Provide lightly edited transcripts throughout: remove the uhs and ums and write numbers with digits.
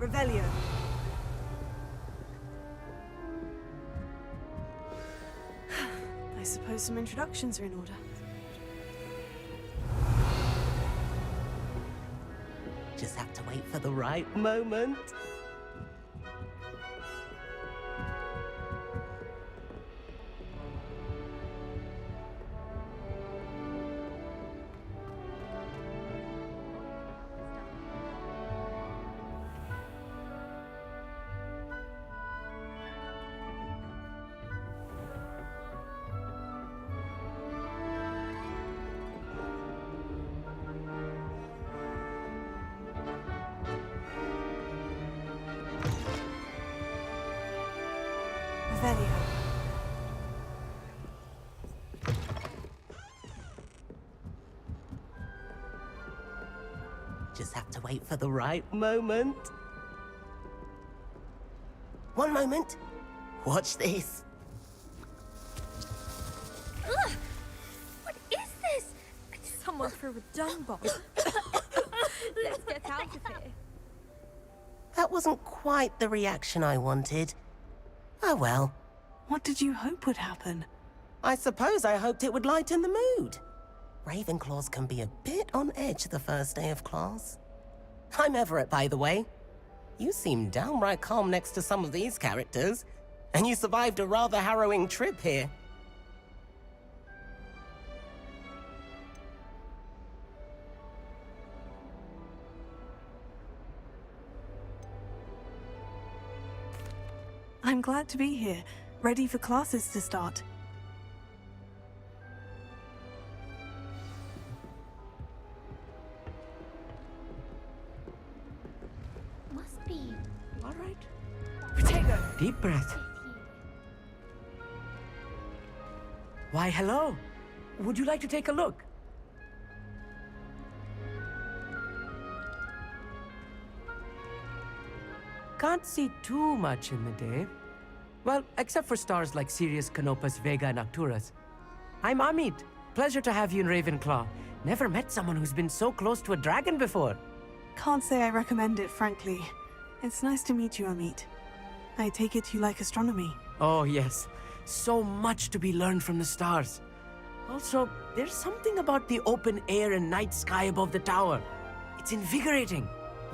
Revelio. I suppose some introductions are in order. Just have to wait for the right moment. Revelio. Just have to wait for the right moment. One moment. Watch this. Ugh! What is this? Someone threw a dung bomb. Let's get out of here. That wasn't quite the reaction I wanted. Oh well. What did you hope would happen? I suppose I hoped it would lighten the mood. Ravenclaws can be a bit on edge the first day of class. I'm Everett, by the way. You seem downright calm next to some of these characters, and you survived a rather harrowing trip here. I'm glad to be here, ready for classes to start. Must be. All right. Protego! Deep breath. Why, hello. Would you like to take a look? Can't see too much in the day. Well, except for stars like Sirius, Canopus, Vega, and Arcturus. I'm Amit. Pleasure to have you in Ravenclaw. Never met someone who's been so close to a dragon before. Can't say I recommend it, frankly. It's nice to meet you, Amit. I take it you like astronomy. Oh, yes. So much to be learned from the stars. Also, there's something about the open air and night sky above the tower. It's invigorating.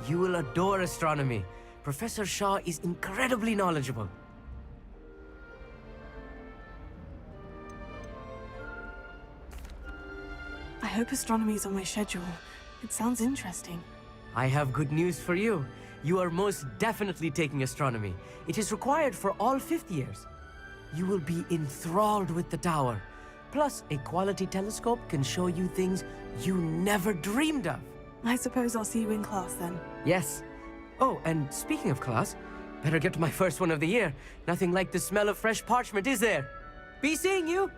You will adore astronomy. Professor Shaw is incredibly knowledgeable. I hope astronomy is on my schedule. It sounds interesting. I have good news for you. You are most definitely taking astronomy. It is required for all fifth years. You will be enthralled with the tower. Plus, a quality telescope can show you things you never dreamed of. I suppose I'll see you in class then. Yes. Oh, and speaking of class, better get to my first one of the year. Nothing like the smell of fresh parchment, is there? Be seeing you!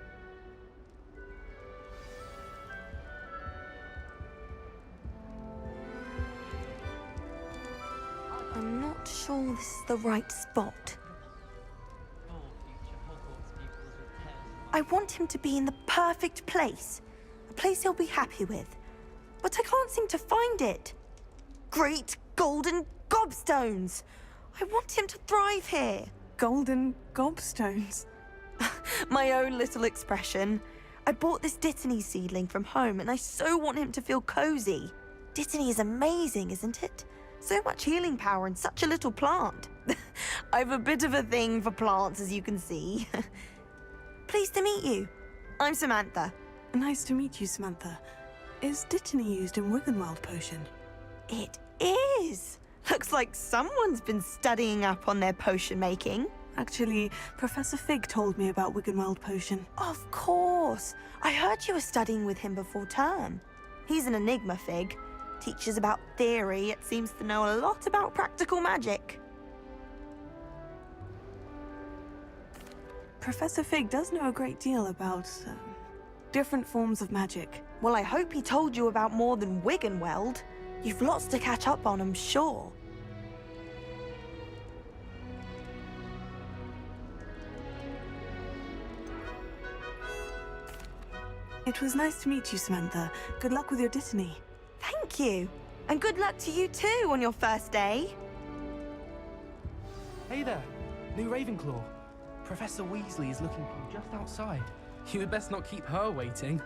I'm not sure this is the right spot. I want him to be in the perfect place. A place he'll be happy with. But I can't seem to find it. Great golden gobstones! I want him to thrive here. Golden gobstones. My own little expression. I bought this Dittany seedling from home and I so want him to feel cozy. Dittany is amazing, isn't it? So much healing power in such a little plant. I've a bit of a thing for plants, as you can see. Pleased to meet you. I'm Samantha. Nice to meet you, Samantha. Is Dittany used in Wiggenweld potion? It is. Looks like someone's been studying up on their potion making. Actually, Professor Fig told me about Wiggenweld potion. Of course. I heard you were studying with him before term. He's an enigma, Fig. Teaches about theory, yet seems to know a lot about practical magic. Professor Fig does know a great deal about different forms of magic. Well, I hope he told you about more than Wiggenweld. You've lots to catch up on, I'm sure. It was nice to meet you, Samantha. Good luck with your Dittany. Thank you. And good luck to you too on your first day. Hey there, new Ravenclaw. Professor Weasley is looking for you just outside. You had best not keep her waiting.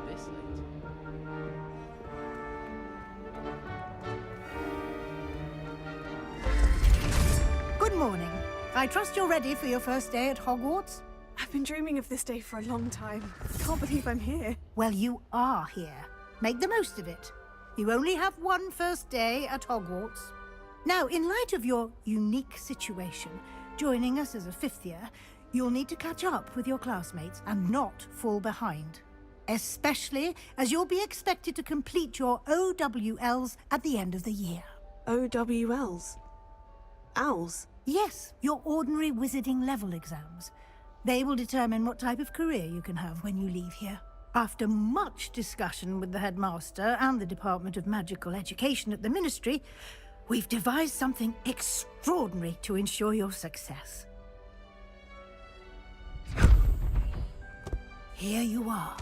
This late. Good morning. I trust you're ready for your first day at Hogwarts? I've been dreaming of this day for a long time. Can't believe I'm here. Well, you are here. Make the most of it. You only have one first day at Hogwarts. Now, in light of your unique situation, joining us as a fifth year, you'll need to catch up with your classmates and not fall behind. Especially as you'll be expected to complete your OWLs at the end of the year. OWLs? Owls? Yes, your ordinary wizarding level exams. They will determine what type of career you can have when you leave here. After much discussion with the headmaster and the Department of Magical Education at the Ministry, we've devised something extraordinary to ensure your success. Here you are.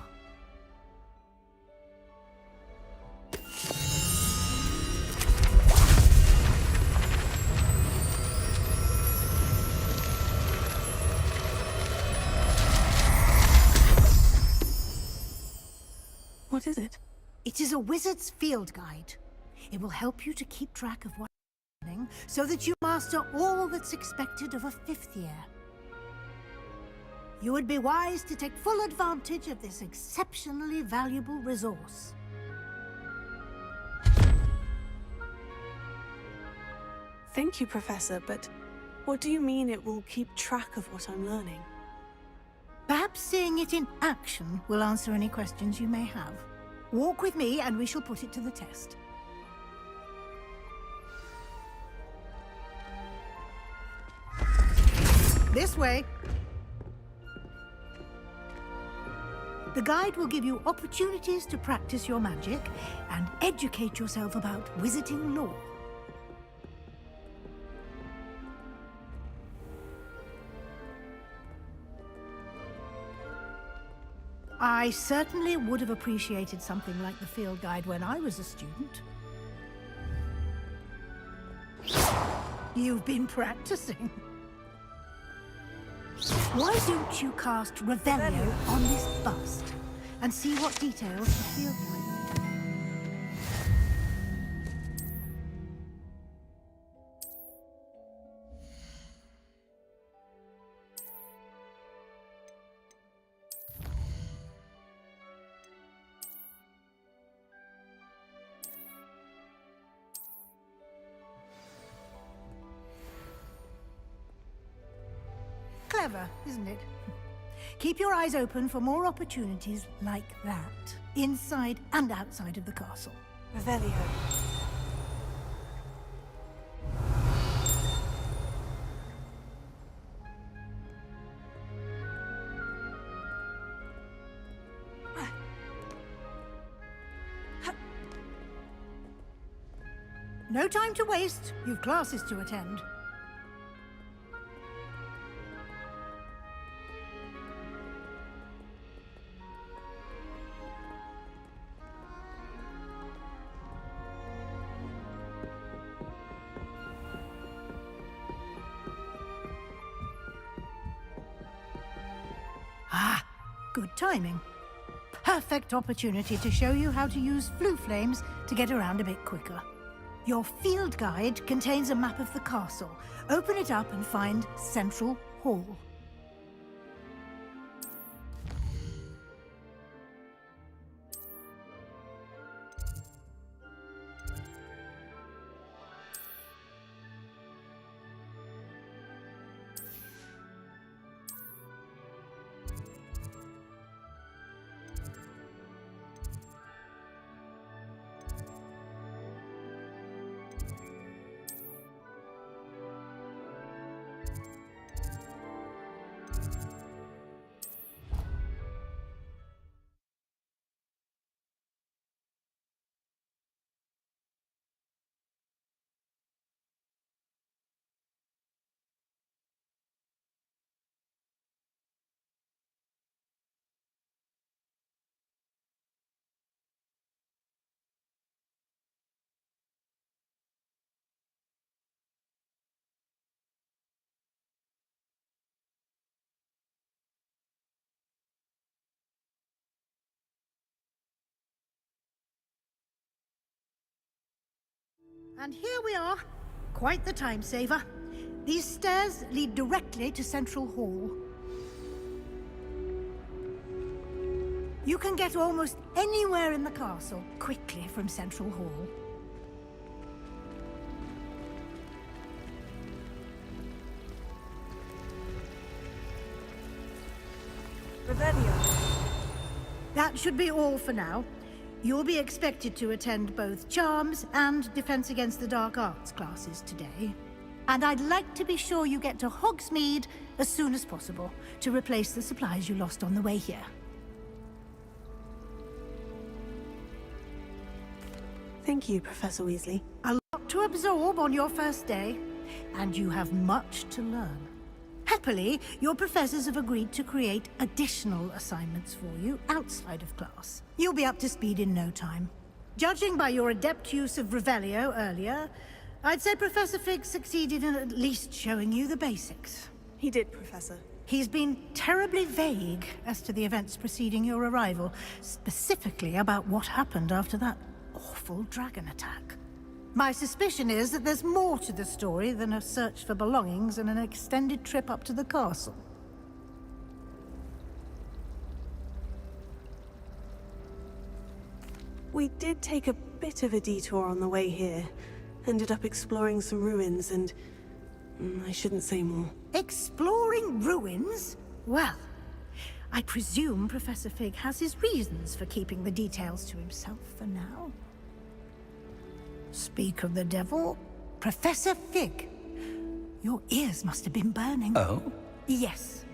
What is it? It is a wizard's field guide. It will help you to keep track of what's happening so that you master all that's expected of a fifth year. You would be wise to take full advantage of this exceptionally valuable resource. Thank you, Professor, but what do you mean it will keep track of what I'm learning? Perhaps seeing it in action will answer any questions you may have. Walk with me and we shall put it to the test. This way. The guide will give you opportunities to practice your magic and educate yourself about wizarding lore. I certainly would have appreciated something like the field guide when I was a student. You've been practicing. Why don't you cast Revelio on this bust and see what details the field guide? Clever, isn't it? Keep your eyes open for more opportunities like that, inside and outside of the castle. Revelio. No time to waste. You've classes to attend. Ah, good timing. Perfect opportunity to show you how to use flue flames to get around a bit quicker. Your field guide contains a map of the castle. Open it up and find Central Hall. And here we are. Quite the time saver. These stairs lead directly to Central Hall. You can get almost anywhere in the castle quickly from Central Hall. Revelio. That should be all for now. You'll be expected to attend both Charms and Defense Against the Dark Arts classes today. And I'd like to be sure you get to Hogsmeade as soon as possible to replace the supplies you lost on the way here. Thank you, Professor Weasley. A lot to absorb on your first day, and you have much to learn. Happily, your professors have agreed to create additional assignments for you outside of class. You'll be up to speed in no time. Judging by your adept use of Revelio earlier, I'd say Professor Fig succeeded in at least showing you the basics. He did, Professor. He's been terribly vague as to the events preceding your arrival, specifically about what happened after that awful dragon attack. My suspicion is that there's more to the story than a search for belongings and an extended trip up to the castle. We did take a bit of a detour on the way here. Ended up exploring some ruins and... I shouldn't say more. Exploring ruins? Well, I presume Professor Fig has his reasons for keeping the details to himself for now. Speak of the devil, Professor Fig. Your ears must have been burning. Oh? Yes.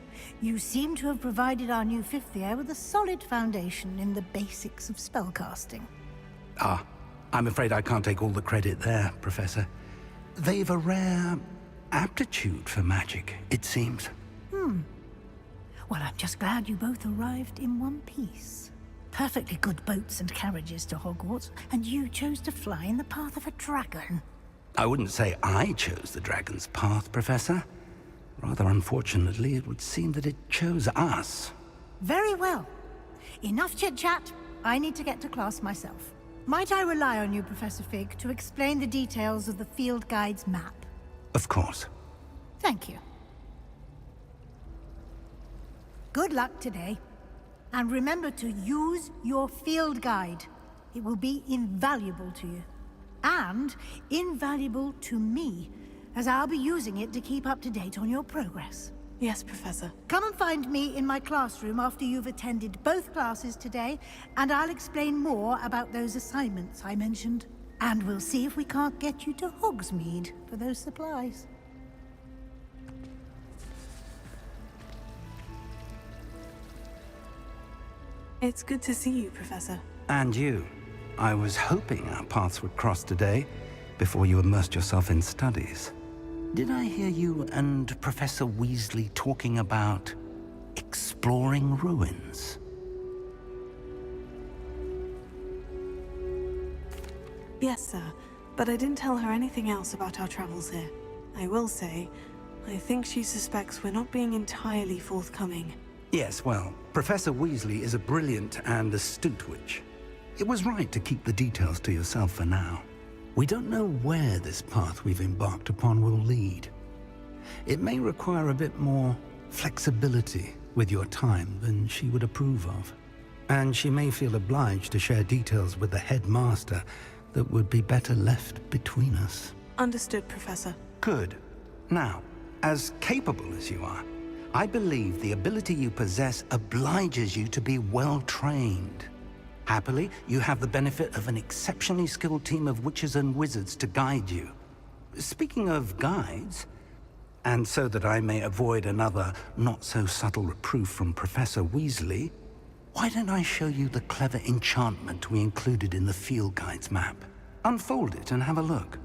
You seem to have provided our new fifth year with a solid foundation in the basics of spellcasting. Ah, I'm afraid I can't take all the credit there, Professor. They've a rare aptitude for magic, it seems. Well, I'm just glad you both arrived in one piece. Perfectly good boats and carriages to Hogwarts, and you chose to fly in the path of a dragon. I wouldn't say I chose the dragon's path, Professor. Rather unfortunately, it would seem that it chose us. Very well. Enough chit-chat. I need to get to class myself. Might I rely on you, Professor Fig, to explain the details of the field guide's map? Of course. Thank you. Good luck today. And remember to use your field guide. It will be invaluable to you. And invaluable to me, as I'll be using it to keep up to date on your progress. Yes, Professor. Come and find me in my classroom after you've attended both classes today, and I'll explain more about those assignments I mentioned. And we'll see if we can't get you to Hogsmeade for those supplies. It's good to see you, Professor. And you. I was hoping our paths would cross today, before you immersed yourself in studies. Did I hear you and Professor Weasley talking about exploring ruins? Yes, sir. But I didn't tell her anything else about our travels here. I will say, I think she suspects we're not being entirely forthcoming. Yes, well, Professor Weasley is a brilliant and astute witch. It was right to keep the details to yourself for now. We don't know where this path we've embarked upon will lead. It may require a bit more flexibility with your time than she would approve of. And she may feel obliged to share details with the headmaster that would be better left between us. Understood, Professor. Good. Now, as capable as you are, I believe the ability you possess obliges you to be well-trained. Happily, you have the benefit of an exceptionally skilled team of witches and wizards to guide you. Speaking of guides, and so that I may avoid another not-so-subtle reproof from Professor Weasley, why don't I show you the clever enchantment we included in the field guide's map? Unfold it and have a look.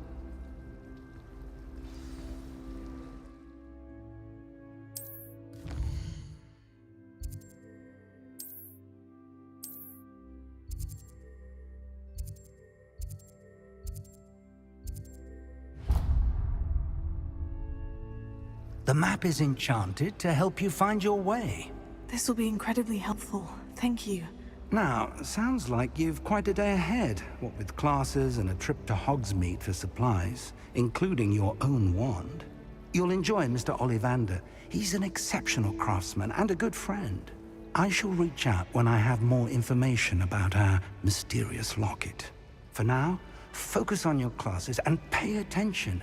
The map is enchanted to help you find your way. This will be incredibly helpful. Thank you. Now, sounds like you've quite a day ahead, what with classes and a trip to Hogsmeade for supplies, including your own wand. You'll enjoy Mr. Ollivander. He's an exceptional craftsman and a good friend. I shall reach out when I have more information about our mysterious locket. For now, focus on your classes and pay attention.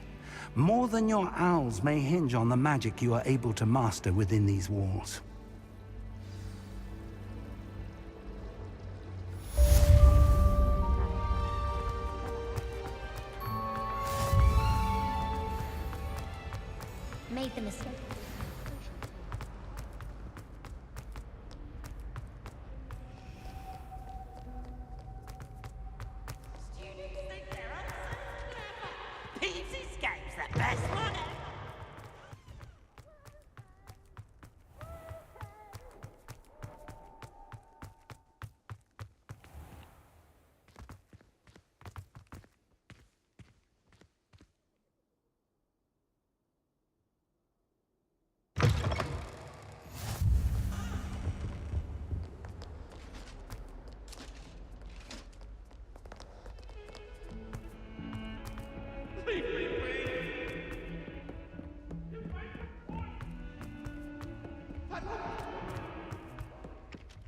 More than your owls may hinge on the magic you are able to master within these walls. Made the mistake.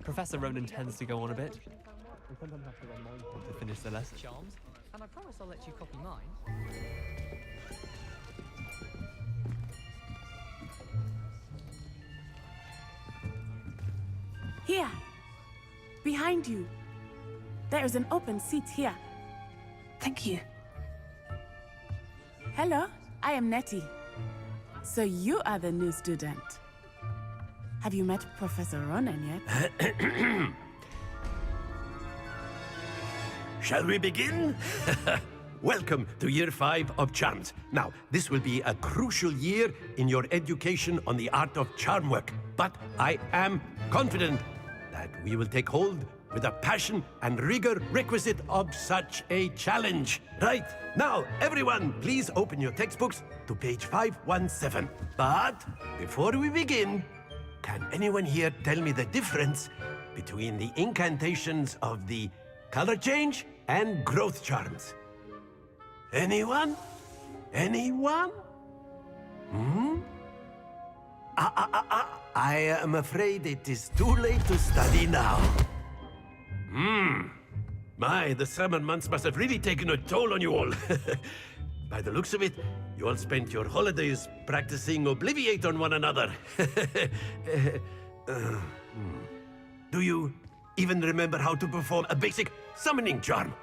Professor Ronan tends to go on a bit. We sometimes have to remind him to finish the lesson. Charms, and I promise I'll let you copy mine. Here! Behind you! There is an open seat here. Thank you. Hello, I am Nettie. So you are the new student. Have you met Professor Ronan yet? Shall we begin? Welcome to Year 5 of Charms. Now, this will be a crucial year in your education on the art of charm work, but I am confident that we will take hold with the passion and rigor requisite of such a challenge. Right, now, everyone, please open your textbooks to page 517. But before we begin, can anyone here tell me the difference between the incantations of the color change and growth charms? Anyone? Anyone? I am afraid it is too late to study now. My, the summer months must have really taken a toll on you all. By the looks of it, you all spent your holidays practicing Obliviate on one another. Do you even remember how to perform a basic summoning charm?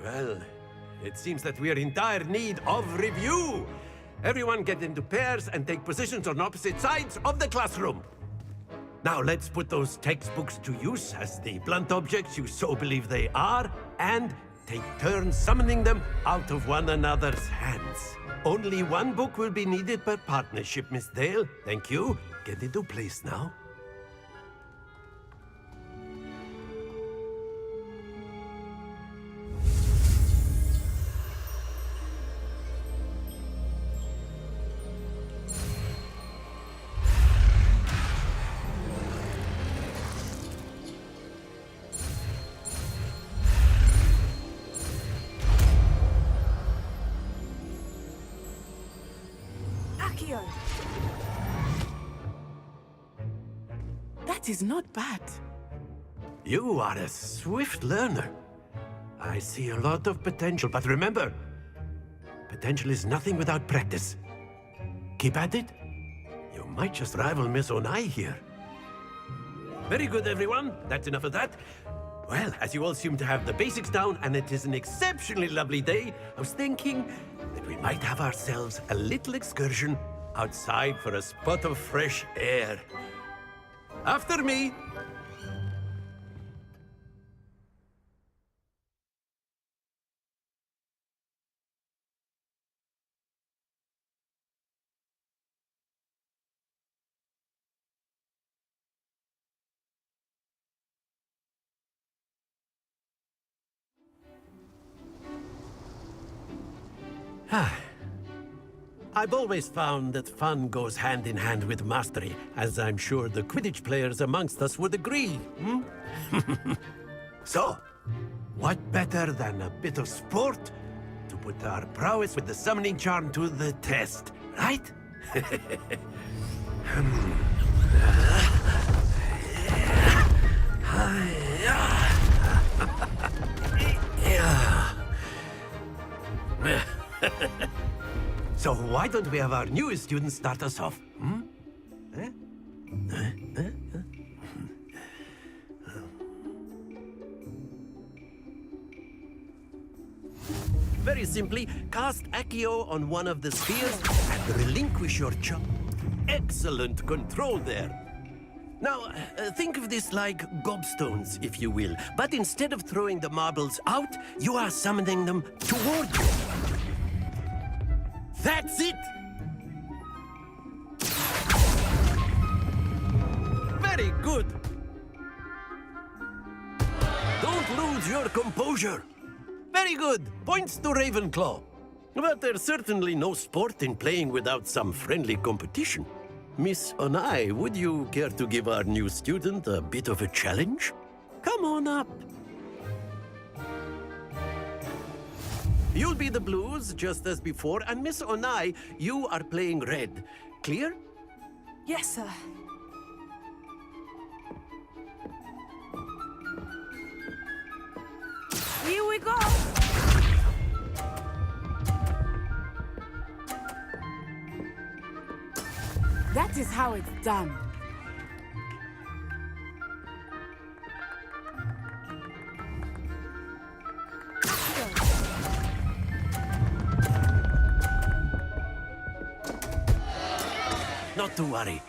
Well, it seems that we are in dire need of review. Everyone get into pairs and take positions on opposite sides of the classroom. Now let's put those textbooks to use as the blunt objects you so believe they are, and take turns summoning them out of one another's hands. Only one book will be needed per partnership, Miss Dale. Thank you. Get into place now. That is not bad. You are a swift learner. I see a lot of potential, but remember, potential is nothing without practice. Keep at it. You might just rival Miss Onai here. Very good, everyone. That's enough of that. Well, as you all seem to have the basics down, and it is an exceptionally lovely day, I was thinking that we might have ourselves a little excursion outside for a spot of fresh air. After me! I've always found that fun goes hand in hand with mastery, as I'm sure the Quidditch players amongst us would agree. So, what better than a bit of sport to put our prowess with the summoning charm to the test, right? So why don't we have our newest student start us off? Very simply, cast Accio on one of the spheres and relinquish your charm. Excellent control there. Now, think of this like gobstones, if you will. But instead of throwing the marbles out, you are summoning them toward you. That's it! Very good! Don't lose your composure. Very good. Points to Ravenclaw. But there's certainly no sport in playing without some friendly competition. Miss Onai, would you care to give our new student a bit of a challenge? Come on up. You'll be the blues, just as before, and Miss Onai, you are playing red. Clear? Yes, sir. Here we go! That is how it's done. Not to worry.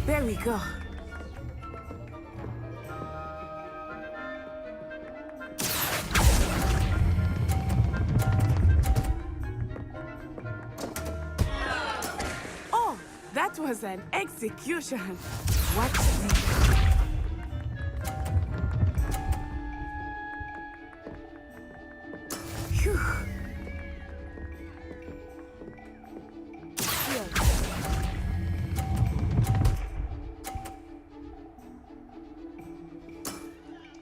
There we go. Oh, that was an execution. Watch this. Phew.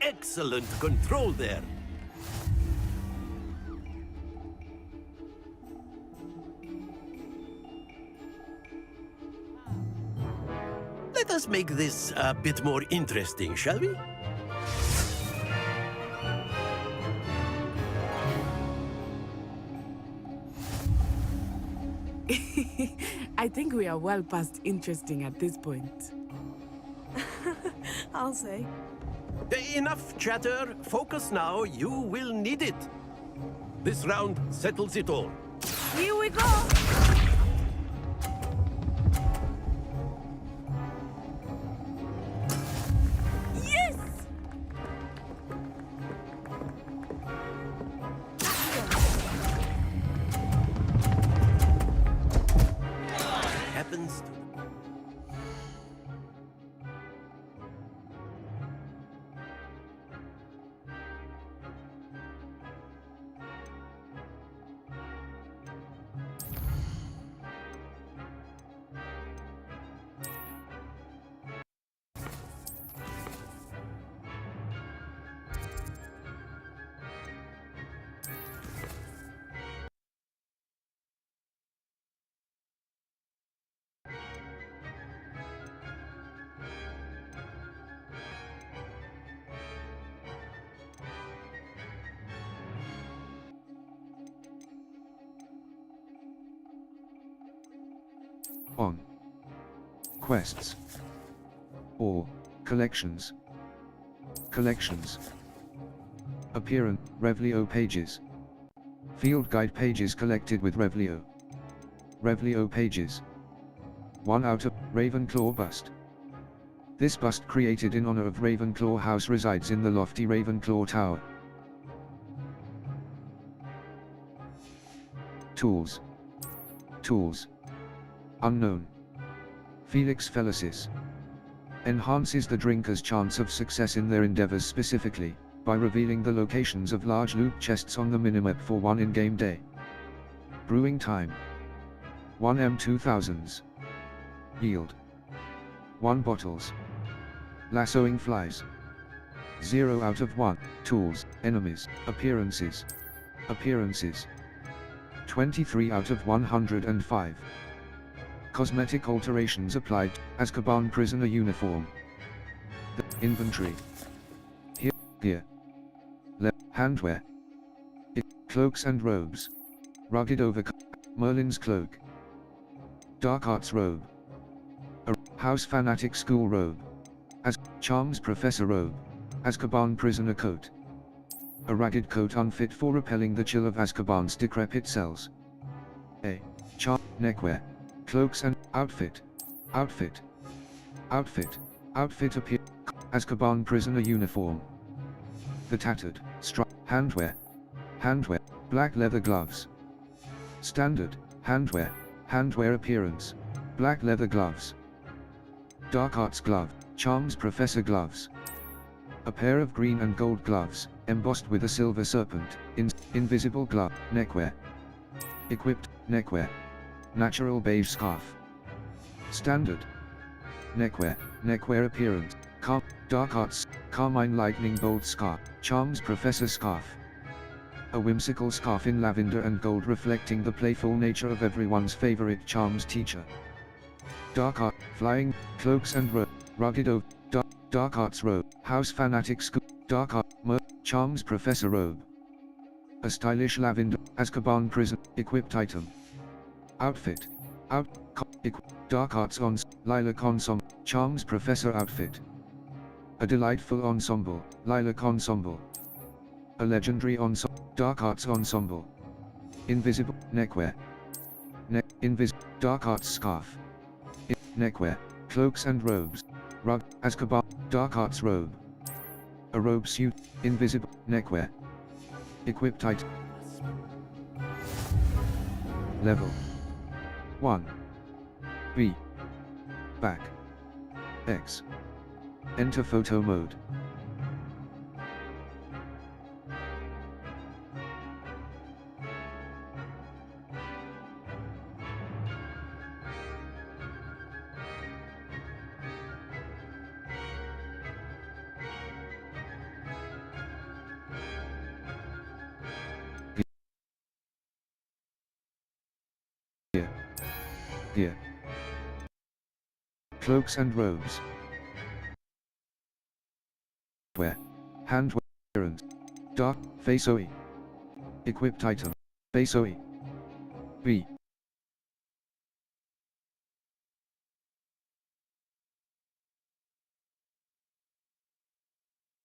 Excellent control there. Let us make this a bit more interesting, shall we? I think we are well past interesting at this point. I'll say. Enough chatter. Focus now. You will need it. This round settles it all. Here we go! Yes! Happens to... On quests or collections. Collections. Appearance Revlio pages. Field guide pages collected with Revlio. Revlio pages. 1 out of Ravenclaw bust. This bust created in honor of Ravenclaw House resides in the lofty Ravenclaw Tower. Tools. Tools. Unknown. Felix Felicis. Enhances the drinker's chance of success in their endeavors, specifically by revealing the locations of large loot chests on the minimap for one in-game day. Brewing time 1 M2000s. Yield 1 bottles. Lassoing flies 0 out of 1. Tools, enemies, appearances. Appearances 23 out of 105. Cosmetic alterations applied. Azkaban prisoner uniform. The inventory. Here, gear. Handwear. Cloaks and robes. Rugged overcoat. Merlin's cloak. Dark arts robe. A house fanatic school robe. As charms professor robe. Azkaban prisoner coat. A ragged coat unfit for repelling the chill of Azkaban's decrepit cells. A charm neckwear. Cloaks and outfit. Outfit. Outfit. Outfit appear. Azkaban prisoner uniform. The tattered handwear. Handwear. Black leather gloves. Standard handwear. Handwear appearance. Black leather gloves. Dark arts glove. Charms professor gloves. A pair of green and gold gloves, embossed with a silver serpent. Invisible glove. Neckwear. Equipped neckwear. Natural beige scarf. Standard neckwear. Neckwear appearance. Dark arts. Carmine lightning bolt scarf. Charms professor scarf. A whimsical scarf in lavender and gold, reflecting the playful nature of everyone's favorite charms teacher. Dark art. Flying cloaks and robe. Rugged over. Dark arts robe. House fanatic school. Dark art. Charms professor robe. A stylish lavender. Azkaban prison. Equipped item. Outfit. Dark arts lilac ensemble. Charms professor outfit. A delightful ensemble. Lilac ensemble. A legendary ensemble. Dark arts ensemble. Invisible neckwear. Dark arts scarf. Neckwear. Cloaks and robes. Rug. Azkaban. Dark arts robe. A robe suit. Invisible neckwear. Equipped item. Level 1. B. Back. X. Enter photo mode. Gear. Cloaks and robes. Handwear. Appearance. Dark. Face OE. Equipped item. Face OE. B.